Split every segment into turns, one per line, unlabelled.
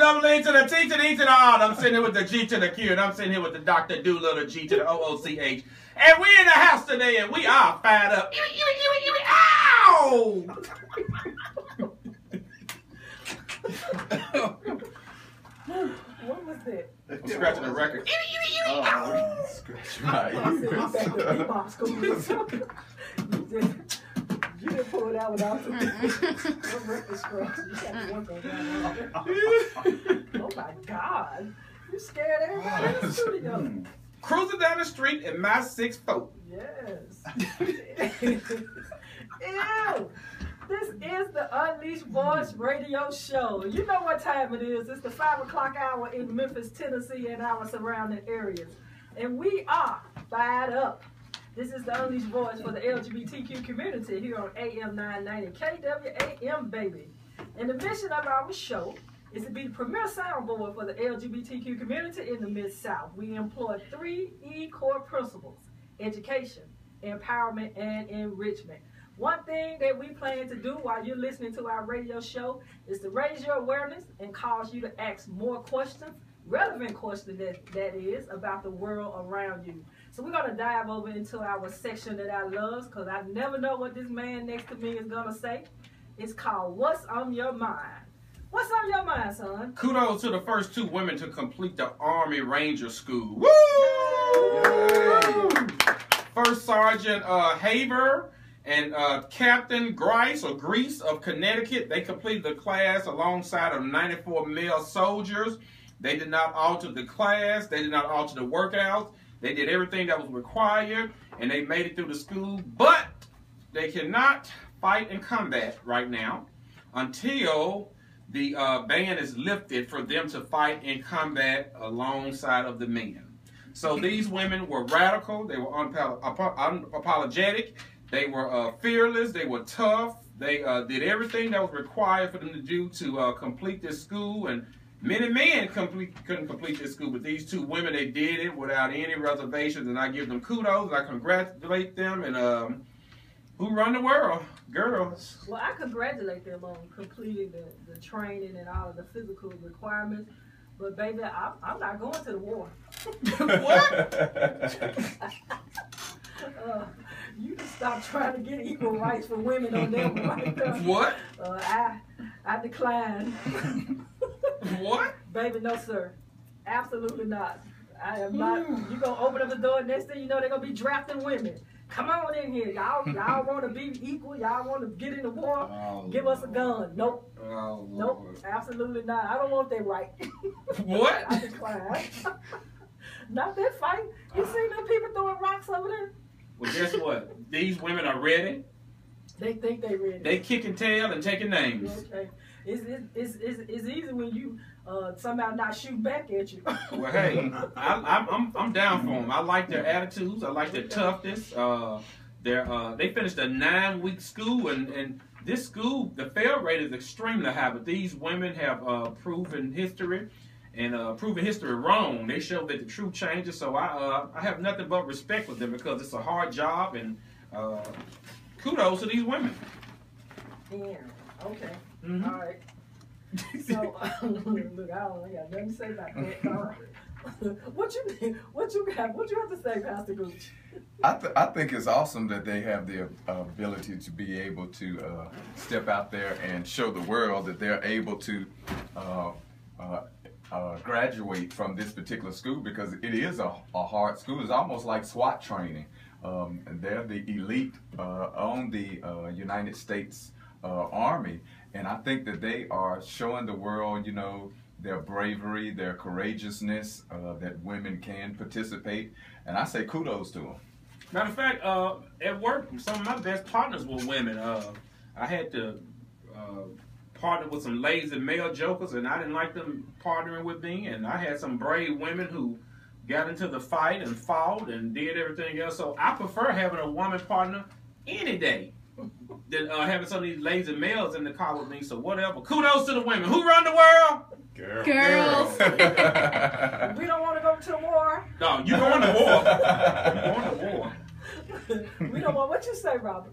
double E to the T to the E to the R. I'm sitting here with the G to the Q, and I'm sitting here with the Dr. Doolittle G to the OOCH. And we in the house today, and we are fired up. Ow!
What was that?
I'm scratching the record.
Oh, scratch my ears.
You didn't pull it out without the record scratch. You got one thing down. Oh my God. You scared everybody in the studio.
Cruising down the street in my 6'4".
Yes. Ew. This is the Unleashed Voice radio show. You know what time it is. It's the 5 o'clock hour in Memphis, Tennessee, and our surrounding areas. And we are fired up. This is the Unleashed Voice for the LGBTQ community here on AM 990 KWAM, baby. And the mission of our show is to be the premier soundboard for the LGBTQ community in the Mid-South. We employ 3 core principles: education, empowerment, and enrichment. One thing that we plan to do while you're listening to our radio show is to raise your awareness and cause you to ask more questions, relevant questions that is, about the world around you. So we're going to dive over into our section that I love, because I never know what this man next to me is going to say. It's called What's on Your Mind? What's on your mind, son?
Kudos to the first 2 women to complete the Army Ranger School. Woo!
Yay!
First Sergeant Haver and Captain Grice of Connecticut. They completed the class alongside of 94 male soldiers. They did not alter the class. They did not alter the workouts. They did everything that was required, and they made it through the school. But they cannot fight in combat right now until the ban is lifted for them to fight in combat alongside of the men. So these women were radical. They were unapologetic. They were fearless. They were tough. They did everything that was required for them to do to complete this school. And many men couldn't complete this school, but these 2 women, they did it without any reservations. And I give them kudos. I congratulate them. And who run the world? Girls.
Well, I congratulate them on completing the training and all of the physical requirements. But baby, I'm not going to the war.
What?
You can stop trying to get equal rights for women on them right there.
What?
I decline.
What?
Baby, no sir. Absolutely not. I am not. You gonna open up the door, next thing you know they're gonna be drafting women. Come on in here. Y'all wanna be equal, y'all wanna get in the war, give us a gun. Nope.
Oh,
nope. Absolutely not. I don't want that right.
What?
I decline. Not that fight. You see them people throwing rocks over there?
Well, guess what? These women are ready.
They think they ready.
They kicking tail and taking names.
Okay. It's easy when you somehow not shoot back at you.
Well, hey, I'm down for them. I like their attitudes. I like their toughness. They finished a 9-week school, and this school, the fail rate is extremely high. But these women have proven history. And proving history wrong. They show that the truth changes. So I have nothing but respect for them, because it's a hard job, and kudos to these women.
Yeah. Okay. Mm-hmm. All right. So look, I don't got nothing to say about that. What you have to say, Pastor Gooch?
I think it's awesome that they have the ability to be able to step out there and show the world that they're able to graduate from this particular school, because it is a hard school. It's almost like SWAT training. And they're the elite on the United States Army. And I think that they are showing the world, their bravery, their courageousness, that women can participate. And I say kudos to them.
Matter of fact, at work, some of my best partners were women. I had to partner with some lazy male jokers, and I didn't like them partnering with me. And I had some brave women who got into the fight and fought and did everything else. So I prefer having a woman partner any day than having some of these lazy males in the car with me. So whatever. Kudos to the women. Who run the world?
Girls.
We don't want to go to the war.
No, you going to war. You going to war.
We don't want. What you say, Robert?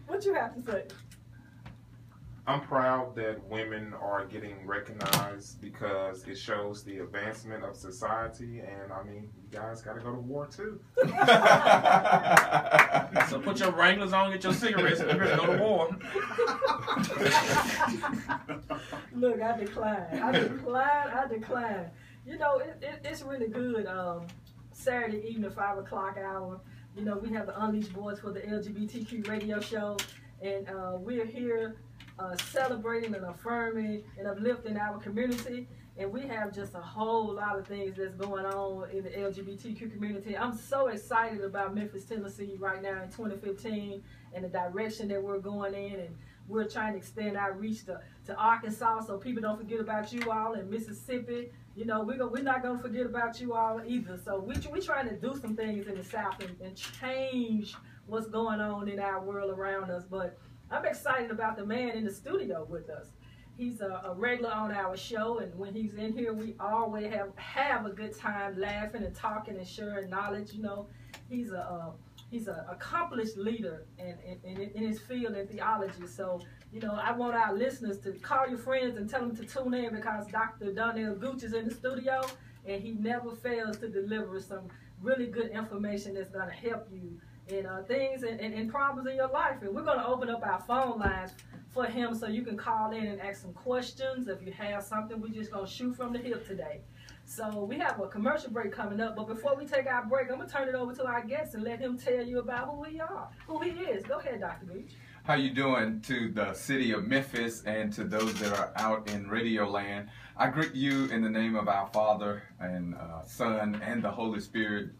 What you have to say?
I'm proud that women are getting recognized because it shows the advancement of society. And I mean, you guys got to go to war too.
So put your Wranglers on, get your cigarettes, and we're going to go to war.
Look, I decline. You know, it's really good. Saturday evening, 5 o'clock hour. You know, we have the Unleashed Voice for the LGBTQ radio show. And we're here celebrating and affirming and uplifting our community. And we have just a whole lot of things that's going on in the LGBTQ community. I'm so excited about Memphis, Tennessee right now in 2015 and the direction that we're going in. And we're trying to extend our reach to Arkansas so people don't forget about you all, in Mississippi. You know, we're not going to forget about you all either. So we're trying to do some things in the South and change what's going on in our world around us. But I'm excited about the man in the studio with us. He's a regular on our show, and when he's in here, we always have a good time laughing and talking and sharing knowledge. You know, he's an accomplished leader in his field in theology. So, you know, I want our listeners to call your friends and tell them to tune in, because Dr. Darnell Gooch is in the studio, and he never fails to deliver some really good information that's going to help you in things and problems in your life. And we're going to open up our phone lines for him so you can call in and ask some questions. If you have something, we're just going to shoot from the hip today. So we have a commercial break coming up, but before we take our break, I'm going to turn it over to our guest and let him tell you about who he is. Go ahead, Dr. Gooch.
How you doing to the city of Memphis and to those that are out in Radio Land? I greet you in the name of our Father and Son and the Holy Spirit.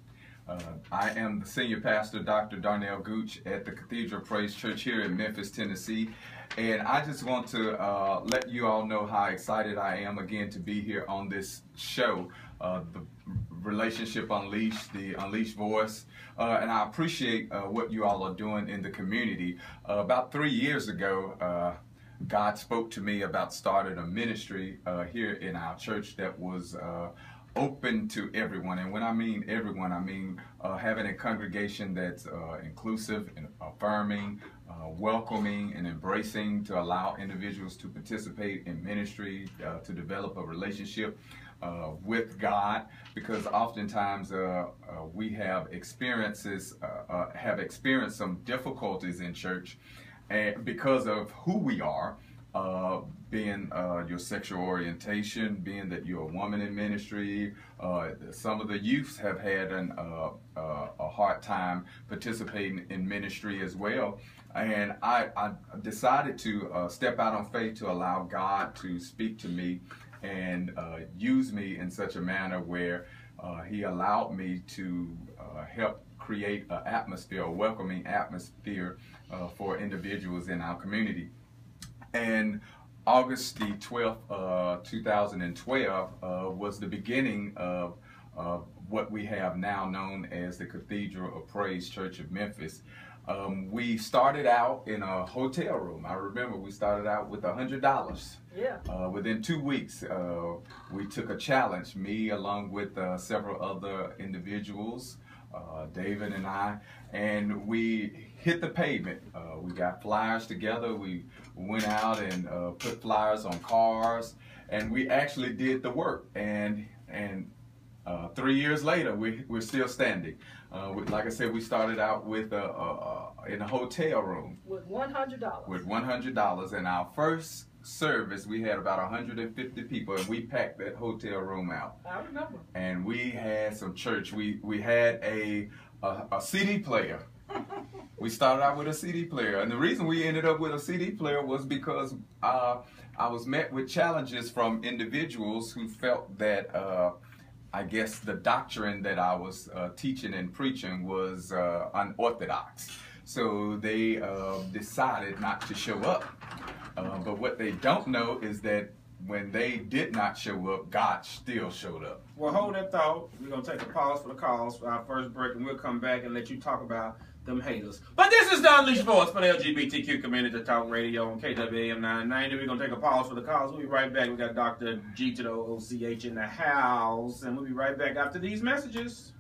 I am the senior pastor, Dr. Darnell Gooch, at the Cathedral Praise Church here in Memphis, Tennessee. And I just want to let you all know how excited I am again to be here on this show, the Relationship Unleashed, the Unleashed Voice. And I appreciate what you all are doing in the community. About 3 years ago, God spoke to me about starting a ministry here in our church that was open to everyone. And when I mean everyone, I mean having a congregation that's inclusive and affirming, welcoming and embracing, to allow individuals to participate in ministry, to develop a relationship with God, because oftentimes we have experienced some difficulties in church, and because of who we are, being your sexual orientation, being that you're a woman in ministry. Some of the youths have had a hard time participating in ministry as well. And I decided to step out on faith to allow God to speak to me and use me in such a manner where He allowed me to help create an atmosphere, a welcoming atmosphere for individuals in our community. And August the 12th, 2012 was the beginning of what we have now known as the Cathedral of Praise Church of Memphis. We started out in a hotel room. I remember we started out with $100.
Yeah.
Within 2 weeks, we took a challenge, me along with several other individuals, David and I, and we hit the pavement. We got flyers together. We went out and put flyers on cars, and we actually did the work. And 3 years later, we're still standing. Like I said, we started out with in a hotel room
with $100.
With $100, and our first service, we had about 150 people, and we packed that hotel room out.
I remember.
And we had some church. We had a CD player. We started out with a CD player, and the reason we ended up with a CD player was because I was met with challenges from individuals who felt that I guess the doctrine that I was teaching and preaching was unorthodox. So they decided not to show up. But what they don't know is that when they did not show up, God still showed up.
Well, hold that thought. We're going to take a pause for the calls for our first break, and we'll come back and let you talk about them haters. But this is the Unleashed Voice for the LGBTQ Community Talk Radio on KWAM 990. We're going to take a pause for the calls. We'll be right back. We got Dr. G to the OCH in the house, and we'll be right back after these messages.